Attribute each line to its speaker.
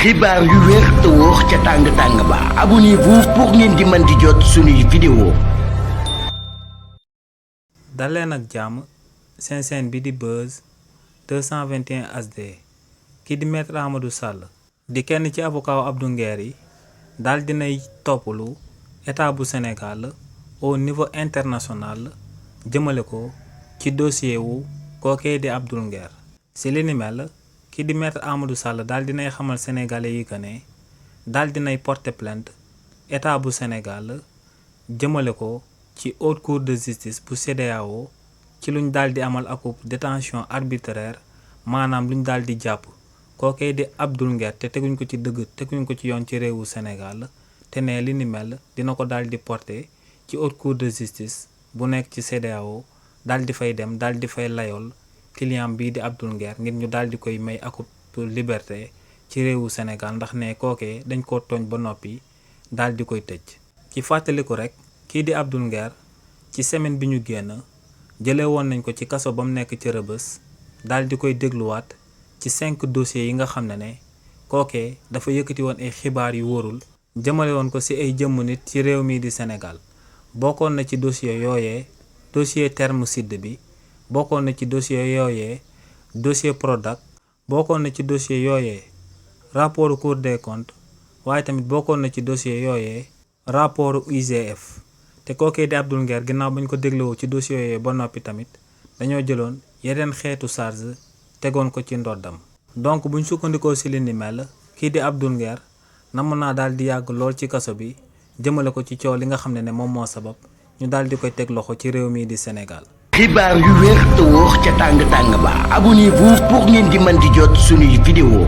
Speaker 1: xibaar yu wér te wóor ca tàng-tàng ba abonnez-vous pour ngeen di mën di jot suñuy vidéo.
Speaker 2: daleen ak jàmm seen chaîne bi di Buzz 221 HD kii di maître Amadou Sall di kenn ci avocat Abdou Nguer yi daal dinay toppalu état bu Sénégal au niveau international jëmale ko ci dossier wu kookee di Abdou Nguer. si li ni mel kii di maître Amadou Sall daal dinay xamal sénégalais yi que ne daal dinay porter plainte état bu Sénégal jëmale ko ci haute cour de justice bu CEDEAO ci luñ daal di amal akub détention arbitraire maanaam luñ daal di jàpp kookee di Abdou Nguer te teguñ ko ci dëgg teguñ ko ci yoon ci réewu Sénégal te ne li ni mel dina ko daal di porter ci haute cour de justice bu nekk ci CEDEAO daal di fay dem daal di fay layool client bii di Abdou Nguer ngir ñu daal di koy may akub liberté ci réewu Sénégal ndax ne kookee dañ ko tooñ ba noppi daal di koy tëj. ci fàttaliku rek kii di Abdou Nguer ci semaine bi ñu génn jëlee woon nañ ko ci kaso ba mu nekk ci Rëbës daal di koy dégluwaat ci 5 dossiers yi nga xam ne kookee dafa yëkkati woon ay xibaar yu wóorul jëmale woon ko ci ay jëmm nit ci réew mii di Sénégal. bokkoon na ci dossier yooyee dossier Terme Sud bi bokkoon na ci dossier yooyee dossier Prodac bokkoon na ci dossier yooyee rapport Cour des comptes waaye tamit bokkoon na ci dossier yooyee rapport IGF. te kookee di Abdou Nguer ginnaaw bañ ko dégloo ci dossier yooyee ba noppi tamit dañoo jëloon yeneen xeetu charge tegoon ko ci ndoddam. donc buñ sukkandikoo ci li ni mel kii di Abdou Nguer namm naa daal di yàgg lool ci kaso bi jëmale ko ci coow li nga xam ne moom moo sabab ñu daal di koy teg loxo ci réew mii di Sénégal.
Speaker 1: xibaar yu wér te wóor ca tàng-tàng ba abonnez-vous pour ngeen di mën di jot suñuy vidéo.